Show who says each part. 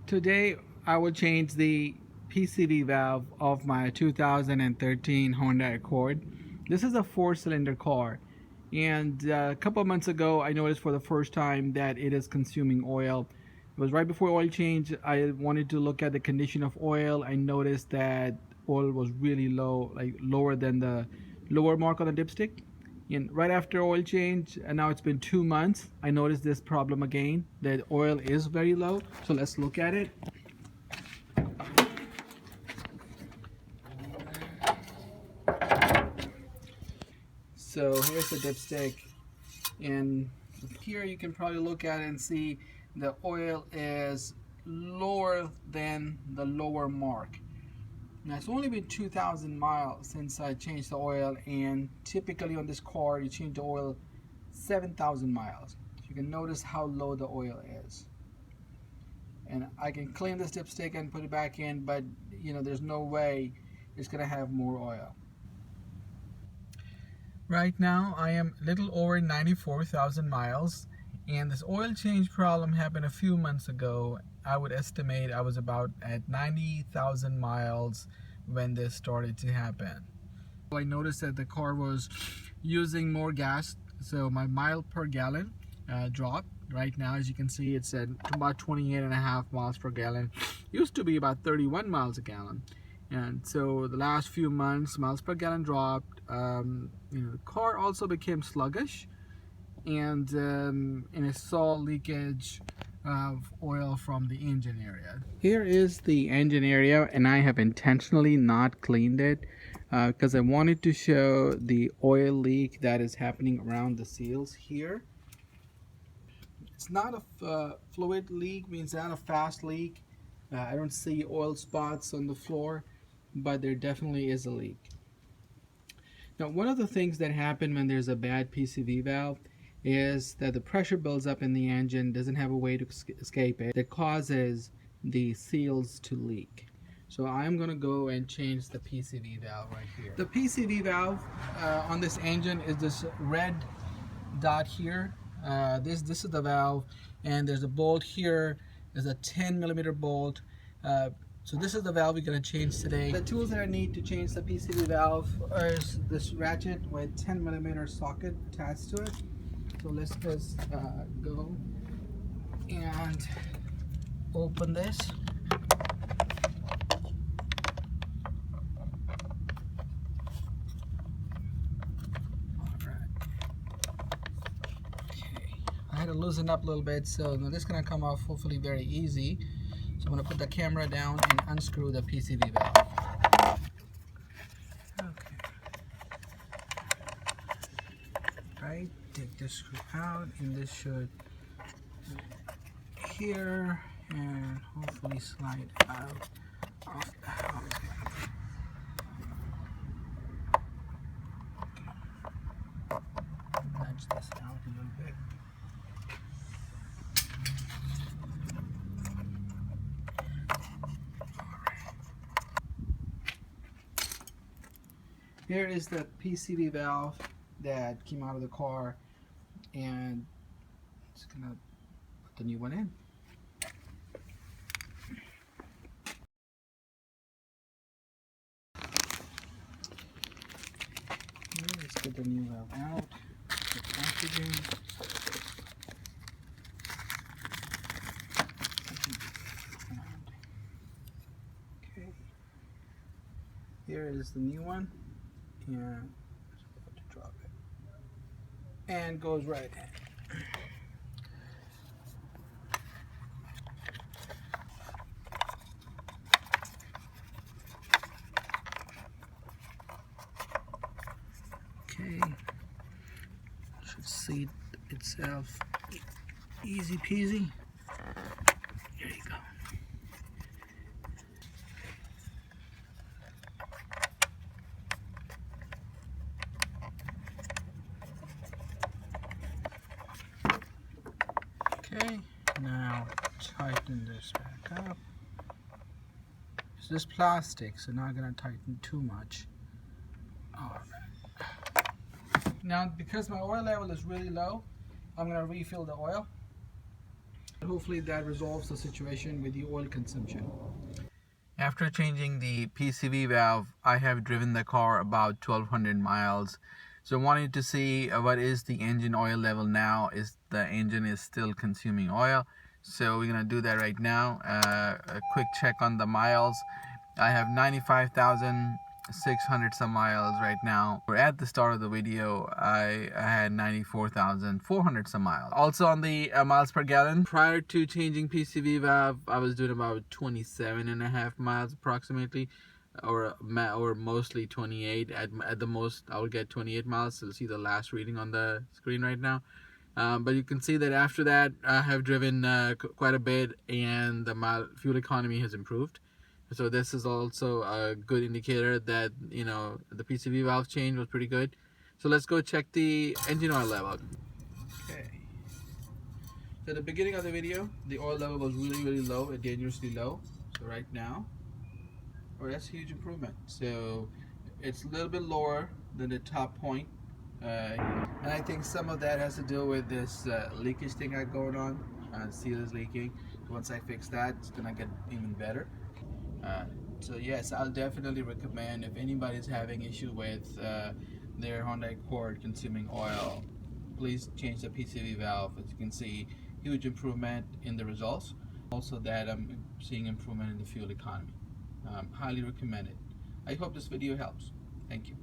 Speaker 1: Today I will change the PCV valve of my 2013 Honda Accord. This is a 4-cylinder car, and a couple of months ago I noticed for the first time that it is consuming oil. It was right before oil change. I wanted to look at the condition of oil. I noticed that oil was really low, like lower than the lower mark on the dipstick. And right after oil change, and now it's been 2 months, I noticed this problem again, that oil is very low. So let's look at it. So here's the dipstick, and here you can probably look at it and see the oil is lower than the lower mark. Now it's only been 2,000 miles since I changed the oil, and typically on this car you change the oil 7,000 miles. You can notice how low the oil is. And I can clean this dipstick and put it back in, but you know, there's no way it's gonna have more oil. Right now I am a little over 94,000 miles, and this oil change problem happened a few months ago. I would estimate I was about at 90,000 miles when this started to happen. I noticed that the car was using more gas, so my mile per gallon dropped. Right now, as you can see, it's at about 28.5 miles per gallon. Used to be about 31 miles a gallon. And so the last few months, miles per gallon dropped. The car also became sluggish, and I saw leakage of oil from the engine area. Here is the engine area, and I have intentionally not cleaned it because I wanted to show the oil leak that is happening around the seals here. It's not a fluid leak, means not a fast leak. I don't see oil spots on the floor, but there definitely is a leak. Now, one of the things that happen when there's a bad PCV valve is that the pressure builds up in the engine, doesn't have a way to escape it, that causes the seals to leak. So I'm going to go and change the PCV valve right here. The PCV valve on this engine is this red dot here. This is the valve, and there's a bolt here. There's a 10mm bolt. So this is the valve we're going to change today. The tools that I need to change the PCV valve is this ratchet with 10mm socket attached to it. So let's just go and open this. I had to loosen up a little bit, so now this is going to come off hopefully very easy. So I'm going to put the camera down and unscrew the PCV valve. Okay. Right, take this screw out, and this should here and hopefully slide out of the housing. Nudge this out a little bit. Here is the PCV valve that came out of the car, and just gonna put the new one in. Let's get the new valve out. The oxygen. Okay. Here is the new one. And to drop it, and goes right in. Okay, should seat itself easy peasy. There you go. Okay, now tighten this back up. It's just plastic, so not gonna tighten too much. Alright. Now, because my oil level is really low, I'm gonna refill the oil. hopefully that resolves the situation with the oil consumption. After changing the PCV valve, I have driven the car about 1200 miles. So I wanted to see what is the engine oil level now. Is the engine is still consuming oil? So we're gonna do that right now. A quick check on the miles. I have 95,600 some miles right now. At the start of the video, I had 94,400 some miles. Also on the miles per gallon, prior to changing PCV valve, I was doing about 27.5 miles approximately, or mostly 28. At the most, I would get 28 miles. So you'll see the last reading on the screen right now. But you can see that after that, I have driven quite a bit, and the fuel economy has improved. So this is also a good indicator that, you know, the PCV valve change was pretty good. So let's go check the engine oil level. Okay. So at the beginning of the video, the oil level was really low, dangerously low. So right now, that's a huge improvement. So it's a little bit lower than the top point. And I think some of that has to do with this leakage thing I got going on. The seal is leaking. Once I fix that, it's gonna get even better. So yes, I'll definitely recommend, if anybody's having issue with their Honda Accord consuming oil, please change the PCV valve. As you can see, huge improvement in the results. Also that I'm seeing improvement in the fuel economy. Highly recommend it. I hope this video helps. Thank you.